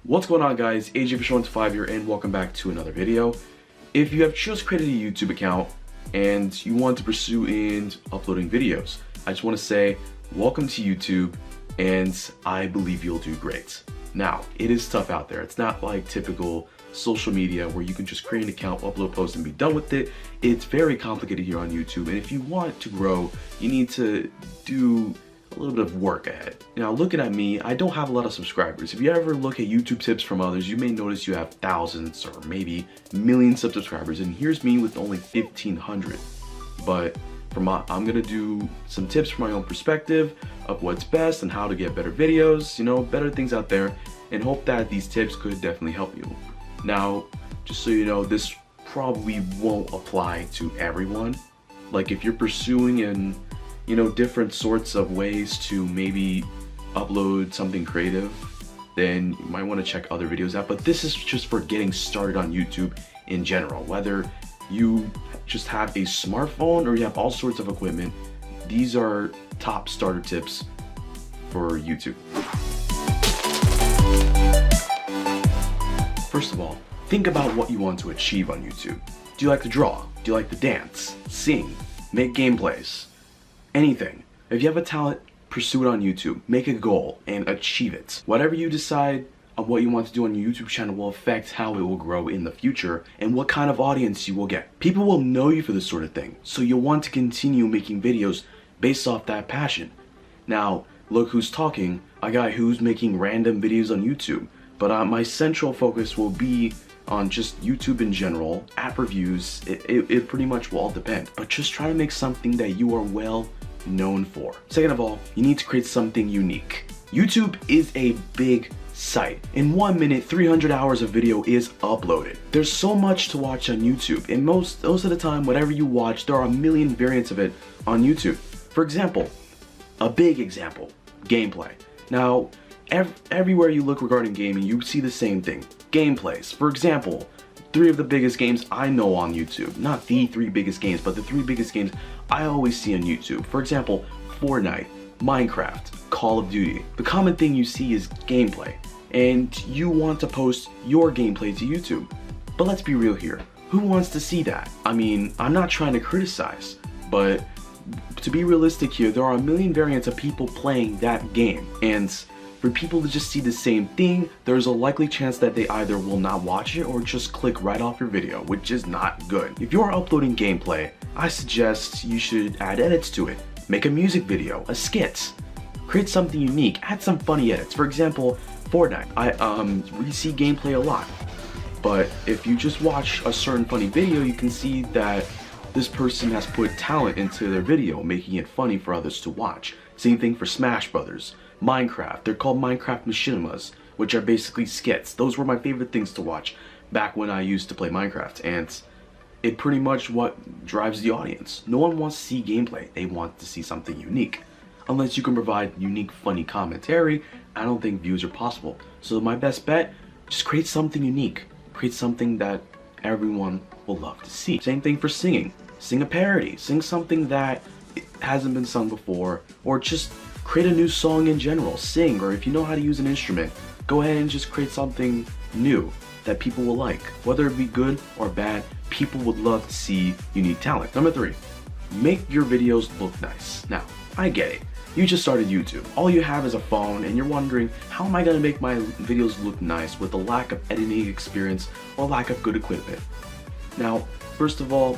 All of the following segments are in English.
What's going on, guys? AJ5 here, and welcome back to another video. If you have just created a YouTube account and you want to pursue in uploading videos, I just want to say welcome to YouTube, and I believe you'll do great. Now, it is tough out there. It's not like typical social media where you can just create an account, upload posts, and be done with it. It's very complicated here on YouTube, and if you want to grow, you need to do a little bit of work ahead. Now, looking at me, I don't have a lot of subscribers. If you ever look at YouTube tips from others, you may notice you have thousands or maybe millions of subscribers, and here's me with only 1,500. But I'm gonna do some tips from my own perspective of what's best and how to get better videos, better things out there, and hope that these tips could definitely help you. Now, just so you know, this probably won't apply to everyone. Like, if you're pursuing and different sorts of ways to maybe upload something creative, then you might want to check other videos out. But this is just for getting started on YouTube in general. Whether you just have a smartphone or you have all sorts of equipment, these are top starter tips for YouTube. First of all, think about what you want to achieve on YouTube. Do you like to draw? Do you like to dance, sing, make gameplays? Anything. If you have a talent, pursue it on YouTube. Make a goal and achieve it. Whatever you decide on what you want to do on your YouTube channel will affect how it will grow in the future and what kind of audience you will get. People will know you for this sort of thing, so you'll want to continue making videos based off that passion. Now, look who's talking, a guy who's making random videos on YouTube, but my central focus will be on just YouTube in general, app reviews. It pretty much will all depend, but just try to make something that you are well known for. Second of all, you need to create something unique. YouTube is a big site. In 1 minute, 300 hours of video is uploaded. There's so much to watch on YouTube, and most of the time, whatever you watch, there are a million variants of it on YouTube. For example, a big example, gameplay. Now, everywhere you look regarding gaming, you see the same thing, gameplays. For example, 3 of the biggest games I know on YouTube, not the 3 biggest games, but the 3 biggest games I always see on YouTube. For example, Fortnite, Minecraft, Call of Duty. The common thing you see is gameplay, and you want to post your gameplay to YouTube. But let's be real here, who wants to see that? I mean, I'm not trying to criticize, but to be realistic here, there are a million variants of people playing that game, and for people to just see the same thing, there's a likely chance that they either will not watch it or just click right off your video, which is not good. If you're uploading gameplay, I suggest you should add edits to it. Make a music video, a skit. Create something unique, add some funny edits. For example, Fortnite, we see gameplay a lot. But if you just watch a certain funny video, you can see that this person has put talent into their video, making it funny for others to watch. Same thing for Smash Brothers. Minecraft, they're called Minecraft machinimas, which are basically skits. Those were my favorite things to watch back when I used to play Minecraft, and it pretty much what drives the audience. No one wants to see gameplay, they want to see something unique. Unless you can provide unique, funny commentary, I don't think views are possible. So my best bet, just create something unique. Create something that everyone will love to see. Same thing for singing. Sing a parody, sing something that hasn't been sung before, or just create a new song in general, sing, or if you know how to use an instrument, go ahead and just create something new that people will like. Whether it be good or bad, people would love to see unique talent. Number 3, make your videos look nice. Now, I get it. You just started YouTube. All you have is a phone, and you're wondering, how am I gonna make my videos look nice with a lack of editing experience or lack of good equipment? Now, first of all,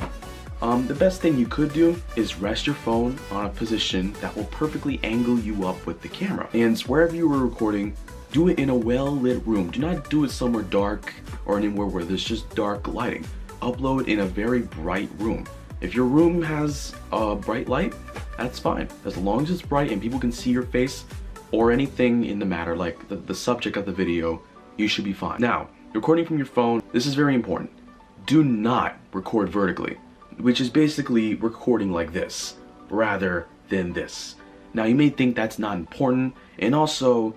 the best thing you could do is rest your phone on a position that will perfectly angle you up with the camera. And wherever you were recording, do it in a well-lit room. Do not do it somewhere dark or anywhere where there's just dark lighting. Upload in a very bright room. If your room has a bright light, that's fine. As long as it's bright and people can see your face or anything in the matter, like the subject of the video, you should be fine. Now, recording from your phone, this is very important. Do not record vertically, which is basically recording like this rather than this. Now, you may think that's not important, and also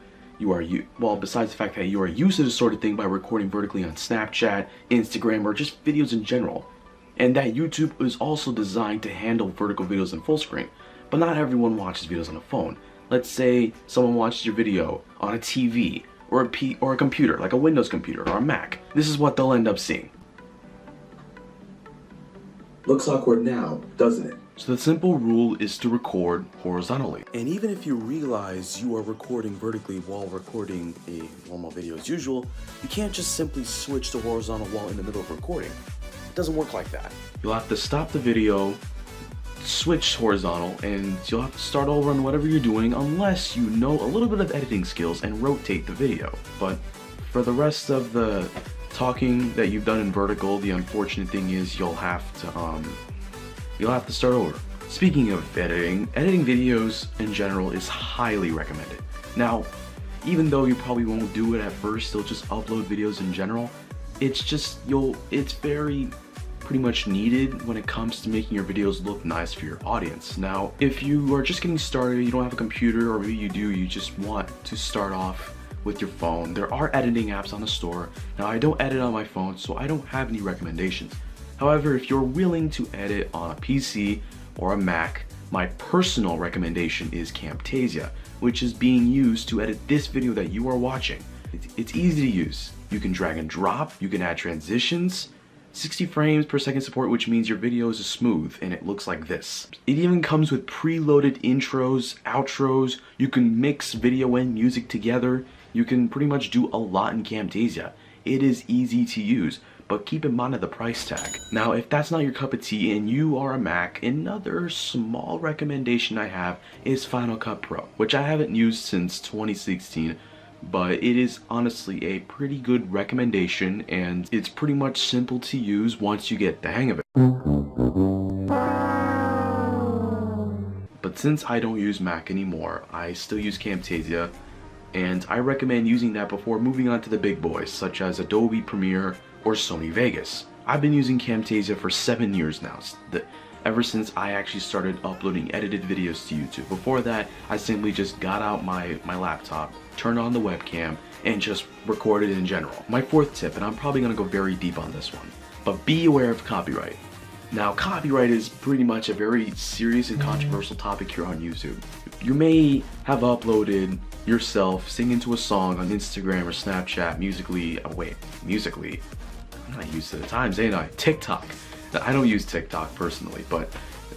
besides the fact that you are used to this sort of thing by recording vertically on Snapchat, Instagram, or just videos in general, and that YouTube is also designed to handle vertical videos in full screen, but not everyone watches videos on a phone. Let's say someone watches your video on a TV or a computer, like a Windows computer or a Mac, this is what they'll end up seeing. Looks awkward now, doesn't it? So the simple rule is to record horizontally. And even if you realize you are recording vertically while recording a normal video as usual, you can't just simply switch to horizontal while in the middle of recording. It doesn't work like that. You'll have to stop the video, switch horizontal, and you'll have to start over on whatever you're doing unless you know a little bit of editing skills and rotate the video. But for the rest of the talking that you've done in vertical, the unfortunate thing is you'll have to start over. Speaking of editing videos in general is highly recommended. Now, even though you probably won't do it at first, you'll just upload videos in general. It's very pretty much needed when it comes to making your videos look nice for your audience. Now, if you are just getting started, you don't have a computer, or maybe you do, you just want to start off with your phone, there are editing apps on the store. Now, I don't edit on my phone, so I don't have any recommendations. However, if you're willing to edit on a PC or a Mac, my personal recommendation is Camtasia, which is being used to edit this video that you are watching. It's easy to use. You can drag and drop, you can add transitions, 60 frames per second support, which means your video is smooth and it looks like this. It even comes with preloaded intros, outros. You can mix video and music together. You can pretty much do a lot in Camtasia. It is easy to use, but keep in mind the price tag. Now, if that's not your cup of tea and you are a Mac, another small recommendation I have is Final Cut Pro, which I haven't used since 2016. But it is honestly a pretty good recommendation, and it's pretty much simple to use once you get the hang of it. But since I don't use Mac anymore, I still use Camtasia, and I recommend using that before moving on to the big boys such as Adobe Premiere or Sony Vegas. I've been using Camtasia for 7 years now, ever since I actually started uploading edited videos to YouTube. Before that, I simply just got out my laptop, turned on the webcam, and just recorded in general. My fourth tip, and I'm probably gonna go very deep on this one, but be aware of copyright. Now, copyright is pretty much a very serious and controversial topic here on YouTube. You may have uploaded yourself singing to a song on Instagram or Snapchat, Musical.ly, I'm not used to the times, ain't I? TikTok. I don't use TikTok personally, but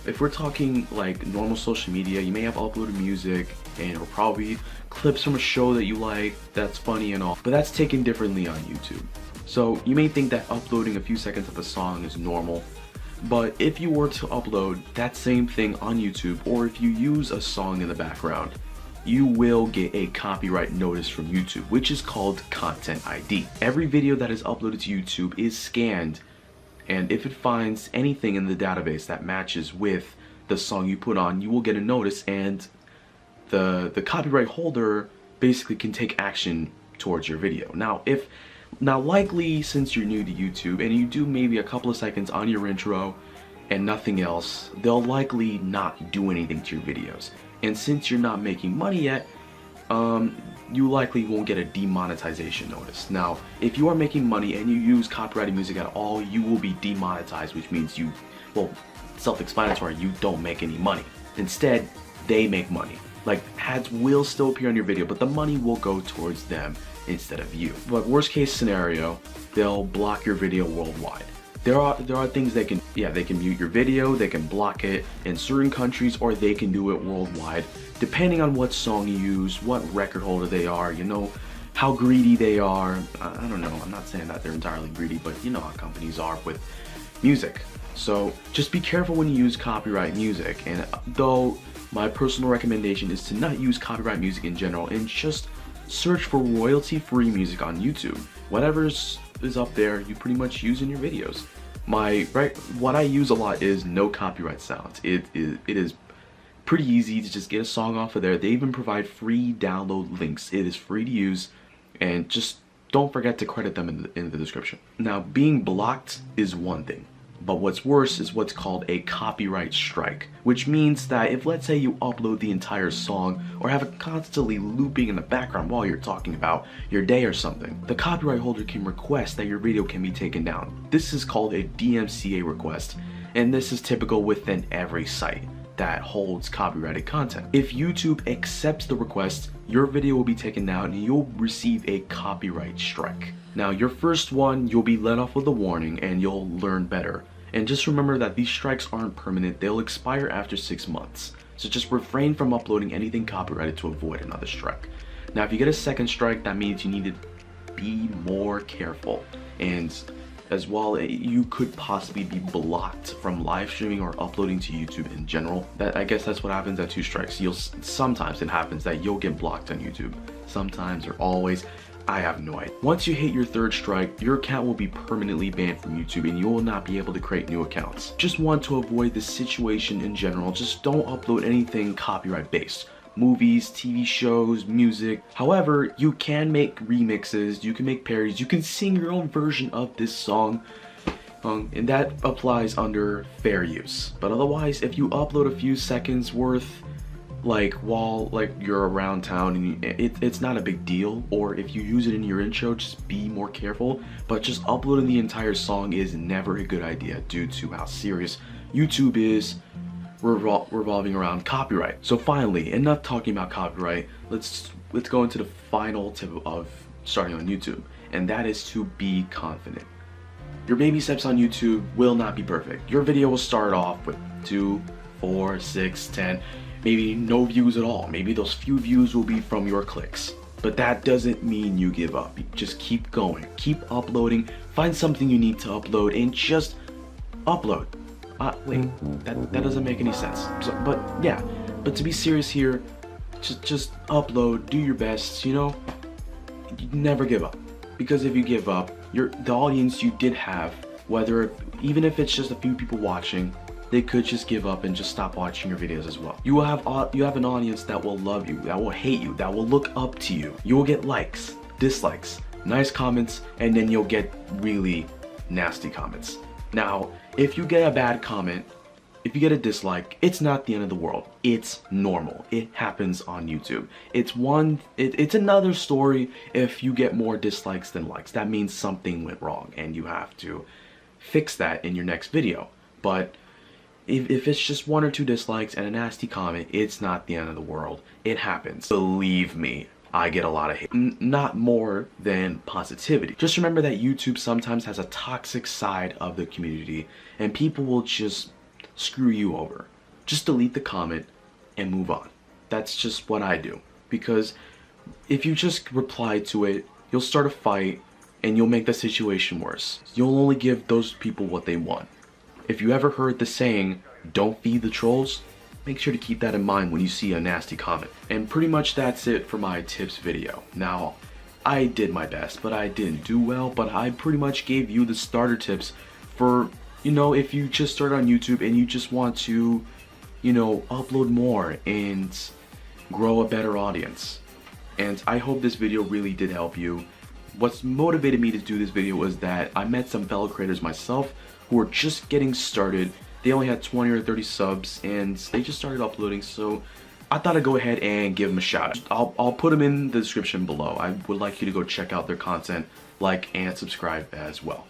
if we're talking like normal social media, you may have uploaded music and it'll probably clips from a show that you like, that's funny and all, but that's taken differently on YouTube. So you may think that uploading a few seconds of a song is normal, but if you were to upload that same thing on YouTube, or if you use a song in the background, you will get a copyright notice from YouTube, which is called Content ID. Every video that is uploaded to YouTube is scanned, and if it finds anything in the database that matches with the song you put on, you will get a notice, and the copyright holder basically can take action towards your video. Now likely, since you're new to YouTube and you do maybe a couple of seconds on your intro and nothing else, they'll likely not do anything to your videos. And since you're not making money yet, you likely won't get a demonetization notice. Now, if you are making money and you use copyrighted music at all, you will be demonetized, which means self-explanatory, you don't make any money. Instead, they make money. Like, ads will still appear on your video, but the money will go towards them instead of you. But worst case scenario, they'll block your video worldwide. There are things they can mute your video, they can block it in certain countries, or they can do it worldwide, depending on what song you use, what record holder they are, you know, how greedy they are. I don't know, I'm not saying that they're entirely greedy, but you know how companies are with music. So just be careful when you use copyright music, and though my personal recommendation is to not use copyright music in general and just search for royalty-free music on YouTube. Whatever's is up there, you pretty much use in your videos. What I use a lot is no copyright sounds. It is pretty easy to just get a song off of there. They even provide free download links. It is free to use, and just don't forget to credit them in the description. Now, being blocked is one thing, but what's worse is what's called a copyright strike, which means that if, let's say, you upload the entire song or have it constantly looping in the background while you're talking about your day or something, the copyright holder can request that your video can be taken down. This is called a DMCA request, and this is typical within every site. that holds copyrighted content. If YouTube accepts the request, your video will be taken down and you'll receive a copyright strike. Now, your first one, you'll be let off with a warning and you'll learn better. And just remember that these strikes aren't permanent, they'll expire after 6 months. So just refrain from uploading anything copyrighted to avoid another strike. Now, if you get a second strike, that means you need to be more careful. And as well, you could possibly be blocked from live streaming or uploading to YouTube in general. I guess that's what happens at 2 strikes. Sometimes it happens that you'll get blocked on YouTube. Sometimes or always, I have no idea. Once you hit your 3rd strike, your account will be permanently banned from YouTube and you will not be able to create new accounts. Just want to avoid this situation in general. Just don't upload anything copyright based. Movies, TV shows, music. However, you can make remixes, you can make parodies, you can sing your own version of this song, and that applies under fair use. But otherwise, if you upload a few seconds worth, while you're around town, and it's not a big deal, or if you use it in your intro, just be more careful. But just uploading the entire song is never a good idea due to how serious YouTube is revolving around copyright. So finally, enough talking about copyright, let's go into the final tip of starting on YouTube, and that is to be confident. Your baby steps on YouTube will not be perfect. Your video will start off with 2, 4, 6, 10, maybe no views at all. Maybe those few views will be from your clicks. But that doesn't mean you give up. Just keep going, keep uploading, find something you need to upload and just upload. Wait, that doesn't make any sense. But to be serious here, just upload, do your best, you never give up. Because if you give up, the audience you did have, even if it's just a few people watching, they could just give up and just stop watching your videos as well. You have an audience that will love you, that will hate you, that will look up to you. You will get likes, dislikes, nice comments, and then you'll get really nasty comments. Now, if you get a bad comment, if you get a dislike, it's not the end of the world. It's normal. It happens on YouTube. It's another story if you get more dislikes than likes. That means something went wrong and you have to fix that in your next video. But if it's just 1 or 2 dislikes and a nasty comment, it's not the end of the world. It happens. Believe me, I get a lot of hate. Not more than positivity. Just remember that YouTube sometimes has a toxic side of the community and people will just screw you over. Just delete the comment and move on. That's just what I do. Because if you just reply to it, you'll start a fight and you'll make the situation worse. You'll only give those people what they want. If you ever heard the saying, don't feed the trolls, make sure to keep that in mind when you see a nasty comment. And pretty much that's it for my tips video. Now, I did my best, but I didn't do well, but I pretty much gave you the starter tips for, if you just start on YouTube and you just want to, upload more and grow a better audience. And I hope this video really did help you. What's motivated me to do this video was that I met some fellow creators myself who were just getting started. They only had 20 or 30 subs and they just started uploading, so I thought I'd go ahead and give them a shout out. I'll put them in the description below. I would like you to go check out their content, like and subscribe as well.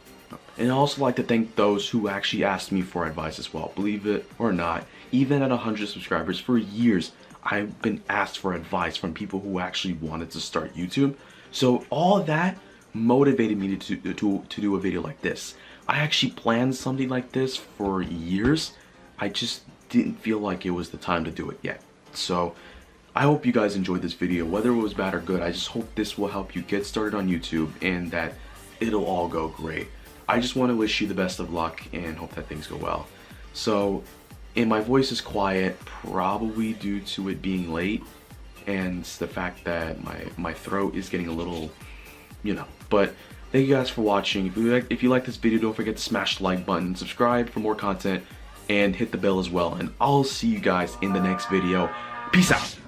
And I'd also like to thank those who actually asked me for advice as well. Believe it or not, even at 100 subscribers, for years I've been asked for advice from people who actually wanted to start YouTube. So all that motivated me to do a video like this. I actually planned something like this for years. I just didn't feel like it was the time to do it yet. So I hope you guys enjoyed this video. Whether it was bad or good, I just hope this will help you get started on YouTube and that it'll all go great. I just want to wish you the best of luck and hope that things go well. So, and my voice is quiet, probably due to it being late and the fact that my throat is getting a little, but thank you guys for watching. If you like this video, don't forget to smash the like button, subscribe for more content, and hit the bell as well. And I'll see you guys in the next video. Peace out.